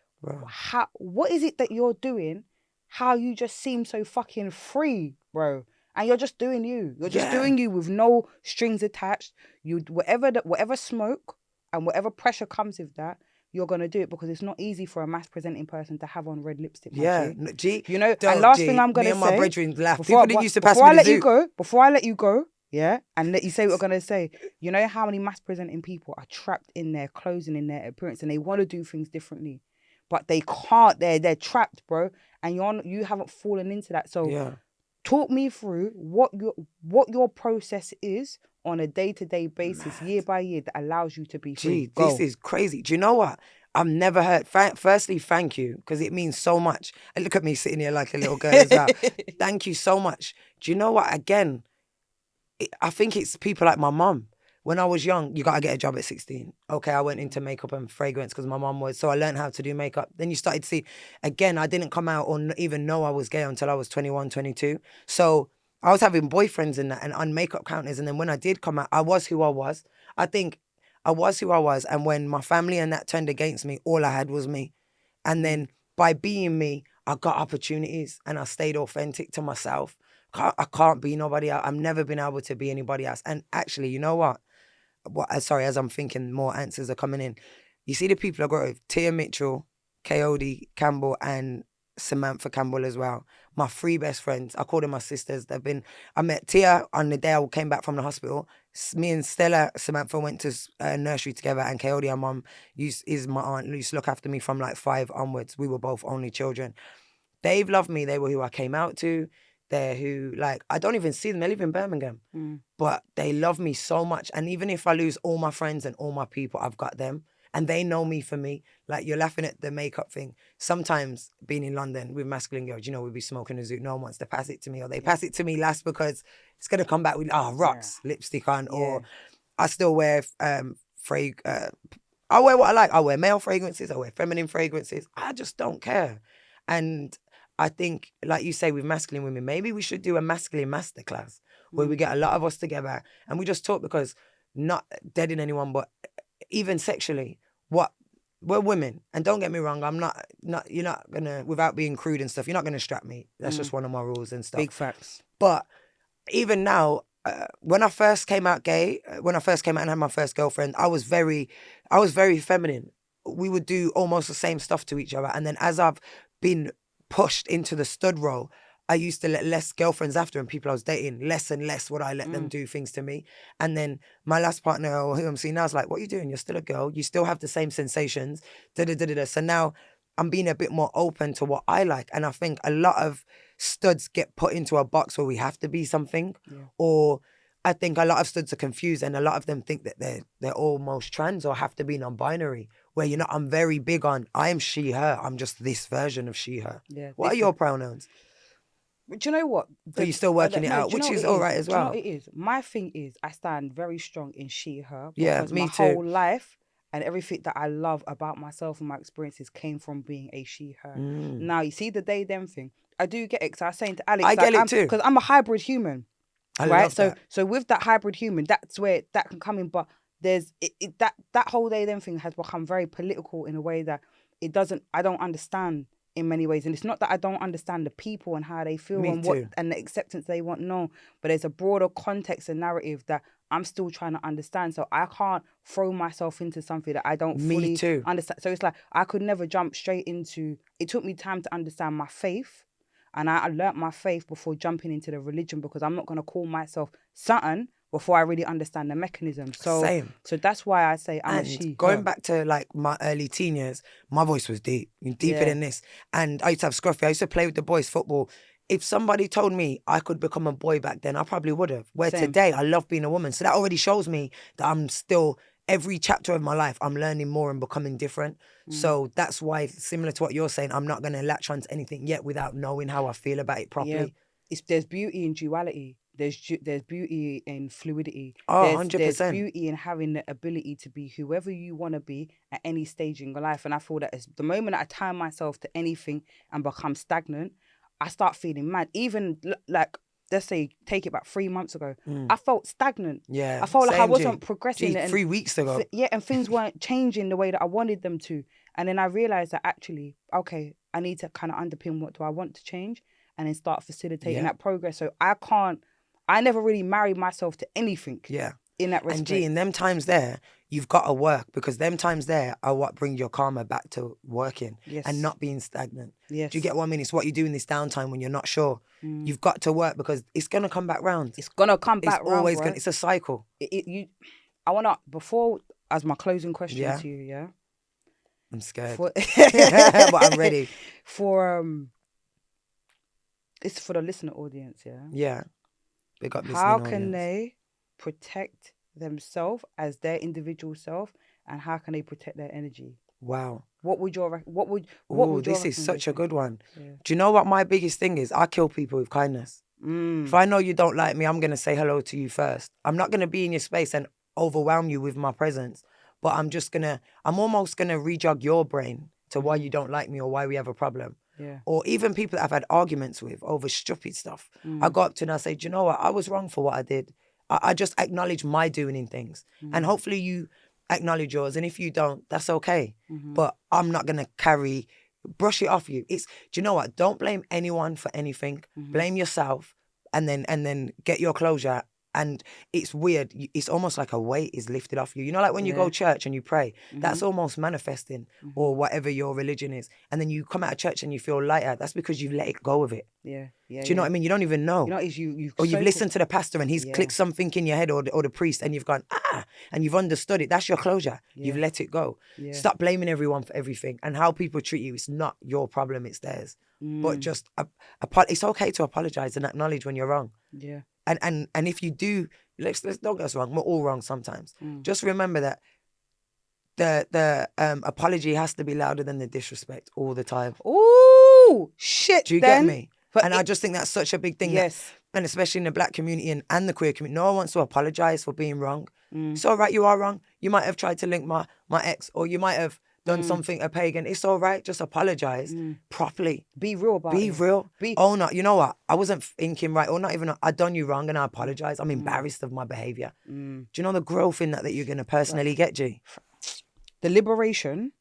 what is it that you're doing? How you just seem so fucking free, bro. And you're just doing you. You're just doing you with no strings attached. You whatever smoke and whatever pressure comes with that, you're gonna do it because it's not easy for a mass presenting person to have on red lipstick. G. You know. And last thing I'm gonna say. Me and my brethren laugh. People didn't used to pass me the zoo. Before I let you go, and let you say what you're gonna say. You know how many mass presenting people are trapped in their clothes and in their appearance, and they want to do things differently, but they can't. They're trapped, bro. And you haven't fallen into that. So talk me through what your process is on a day-to-day basis, year by year, that allows you to be free? Gee, this is crazy. Do you know what? I've never heard. Firstly, thank you, because it means so much. And look at me sitting here like a little girl as well. Thank you so much. Do you know what? Again, I think it's people like my mum. When I was young, you got to get a job at 16. Okay, I went into makeup and fragrance because my mum was. So I learned how to do makeup. Then you started to see, again, I didn't come out or even know I was gay until I was 21, 22. So I was having boyfriends and that and on makeup counters. And then when I did come out, I was who I was. I think I was who I was. And when my family and that turned against me, all I had was me. And then by being me, I got opportunities and I stayed authentic to myself. I can't be nobody else. I've never been able to be anybody else. And actually, you know what? Sorry, as I'm thinking, more answers are coming in. You see the people I got with, Tia Mitchell, Coyote Campbell, and Samantha Campbell as well. My three best friends. I call them my sisters. I met Tia on the day I came back from the hospital. Me and Stella, Samantha went to nursery together, and Coyote, our mum, is my aunt, used to look after me from like 5 onwards. We were both only children. They've loved me. They were who I came out to. They're who, like, I don't even see them. They live in Birmingham. But they love me so much. And even if I lose all my friends and all my people, I've got them. And they know me for me. Like, you're laughing at the makeup thing. Sometimes being in London with masculine girls, you know, we'd be smoking a zoot. No one wants to pass it to me. Or they pass it to me last because it's going to come back with, rocks, lipstick on. Or I still wear I wear what I like. I wear male fragrances. I wear feminine fragrances. I just don't care. And I think, like you say, with masculine women, maybe we should do a masculine masterclass where we get a lot of us together and we just talk, because not deading anyone, but even sexually, we're women. And don't get me wrong, you're not gonna, without being crude and stuff, you're not gonna strap me. That's just one of my rules and stuff. Big facts. But even now, when I first came out gay, when I first came out and had my first girlfriend, I was very feminine. We would do almost the same stuff to each other. And then as I've been pushed into the stud role, I used to let less girlfriends after, and people I was dating, less and less would I let them do things to me. And then my last partner, or who I'm seeing now, is like, what are you doing? You're still a girl. You still have the same sensations. So now I'm being a bit more open to what I like. And I think a lot of studs get put into a box where we have to be something. Or I think a lot of studs are confused, and a lot of them think that they're almost trans or have to be non-binary. Where, you know, I'm very big on, I am she, her. I'm just this version of she, her. Yeah, what are your pronouns? Do you know what? Are you still working it out? Which is all right as well. Do you know what it is? My thing is, I stand very strong in she, her. Yeah, because me my too. whole life and everything that I love about myself and my experiences came from being a she, her. Now, you see the they, them thing. I do get it. Because I was saying to Alex, I get it too. Because I'm a hybrid human. I right? love that. So with that hybrid human, that's where that can come in. But there's that whole they them thing has become very political in a way that I don't understand in many ways. And it's not that I don't understand the people and how they feel and what and the acceptance they want. No, but there's a broader context and narrative that I'm still trying to understand. So I can't throw myself into something that I don't fully understand. So it's like I could never jump straight into. It took me time to understand my faith. And I learnt my faith before jumping into the religion, because I'm not going to call myself something before I really understand the mechanism. So, Same. So that's why I say I'm a she. Going back to like my early teen years, my voice was deeper than this. And I used to have scruffy. I used to play with the boys football. If somebody told me I could become a boy back then, I probably would have. Where today, I love being a woman. So that already shows me that I'm still, every chapter of my life, I'm learning more and becoming different. So that's why, similar to what you're saying, I'm not going to latch on to anything yet without knowing how I feel about it properly. Yeah. There's beauty in duality. There's beauty in fluidity. Oh, there's 100%. There's beauty in having the ability to be whoever you want to be at any stage in your life. And I feel that the moment I tie myself to anything and become stagnant, I start feeling mad. Even like, let's say, take it back 3 months ago, I felt stagnant. Yeah. I felt like I wasn't progressing. And 3 weeks ago. And things weren't changing the way that I wanted them to. And then I realized that actually, okay, I need to kind of underpin what do I want to change and then start facilitating that progress. So I never really married myself to anything. Yeah. In that respect. And in them times there, you've got to work, because them times there are what bring your karma back to working and not being stagnant. Yes. Do you get what I mean? It's what you do in this downtime when you're not sure. You've got to work, because it's going to come back round. It's going to come back round. It's always going to, it's a cycle. I want to, before, as my closing question to you, I'm scared. But I'm ready. It's for the listener audience, Yeah. Big up listening How audience. can they protect themselves as their individual self, and how can they protect their energy? Wow. What would your This is such a recommendation? good one. Yeah. Do you know what my biggest thing is? I kill people with kindness. If I know you don't like me, I'm going to say hello to you first. I'm not going to be in your space and overwhelm you with my presence, but I'm almost going to rejog your brain to why you don't like me or why we have a problem. Yeah. Or even people that I've had arguments with over stupid stuff. I go up to and I say, do you know what? I was wrong for what I did. I just acknowledge my doing in things. And hopefully you acknowledge yours. And if you don't, that's okay. But I'm not going to brush it off you. Do you know what? Don't blame anyone for anything. Blame yourself and then get your closure. And it's weird. It's almost like a weight is lifted off you. You know, like when you go to church and you pray, that's almost manifesting or whatever your religion is. And then you come out of church and you feel lighter. That's because you've let it go of it. Yeah. Yeah. Do you know what I mean? You don't even know. You know, you've Or you've listened to the pastor and he's clicked something in your head or the priest and you've gone, and you've understood it. That's your closure. You've let it go. Yeah. Stop blaming everyone for everything. And how people treat you, it's not your problem, it's theirs. But just, it's okay to apologize and acknowledge when you're wrong. Yeah. And if you do, let's don't get us wrong, we're all wrong sometimes. Just remember that the apology has to be louder than the disrespect all the time. Ooh, shit. Do you get me? And I just think that's such a big thing. Yes. And especially in the black community and the queer community, no one wants to apologize for being wrong. It's all right, you are wrong. You might have tried to link my ex, or you might have done something a pagan. It's all right, just apologize properly. Be real about it. Be real. Own up. You know what? I wasn't thinking right, or not even, I done you wrong and I apologize. I'm embarrassed of my behavior. Do you know the growth in that you're going to personally get, G? The liberation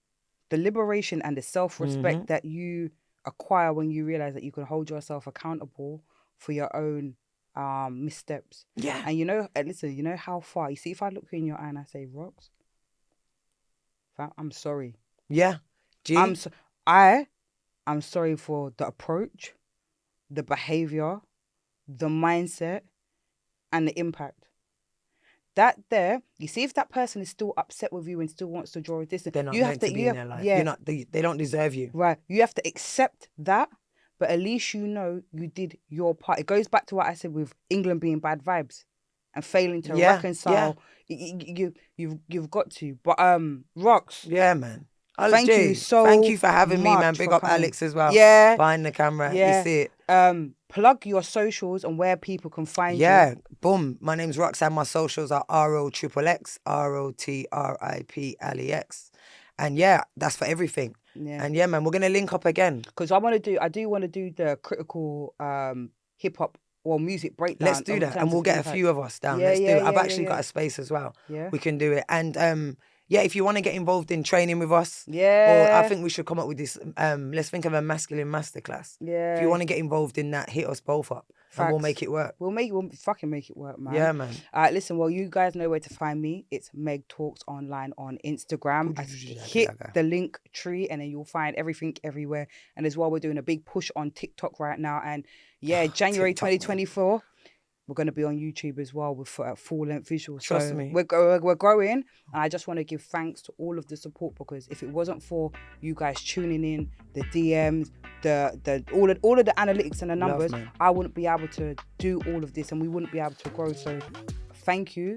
and the self-respect that you acquire when you realize that you can hold yourself accountable for your own missteps. Yeah. And you know, listen, you know how far, you see, if I look you in your eye and I say, Rox, I'm sorry. Yeah. G? I'm sorry for the approach, the behavior, the mindset, and the impact. That there, you see, if that person is still upset with you and still wants to draw a distance, they're not meant to be in their life. Yeah. They don't deserve you. Right. You have to accept that, but at least you know you did your part. It goes back to what I said with England being bad vibes and failing to reconcile. Yeah. You've got to. But Rox. Yeah, man. Thank you so Thank you for having me, man. Big up coming. Alex as well. Yeah. Behind the camera. Yeah. You see it. Plug your socials and where people can find you. Yeah. Boom. My name's Roxxxan. My socials are ROXXX, ROTRIPLEX. And yeah, that's for everything. Yeah. And yeah, man, we're gonna link up again. Because I do want to do the critical hip hop or music breakdown. Let's do that. And we'll get a few of us down. Let's do it. I've actually got a space as well. Yeah. We can do it. And yeah, if you want to get involved in training with us, or I think we should come up with this, let's think of a masculine masterclass. Yeah. If you want to get involved in that, hit us both up. Facts. And we'll make it work. We'll fucking make it work, man. Yeah, man. Listen, well, you guys know where to find me. It's Meg Talks Online on Instagram. Hit the link tree and then you'll find everything everywhere. And as well, we're doing a big push on TikTok right now. And yeah, January TikTok, 2024. Man. We're going to be on YouTube as well with full-length visuals. Trust me. We're growing. And I just want to give thanks to all of the support, because if it wasn't for you guys tuning in, the DMs, all of the analytics and the numbers, I wouldn't be able to do all of this and we wouldn't be able to grow. So thank you.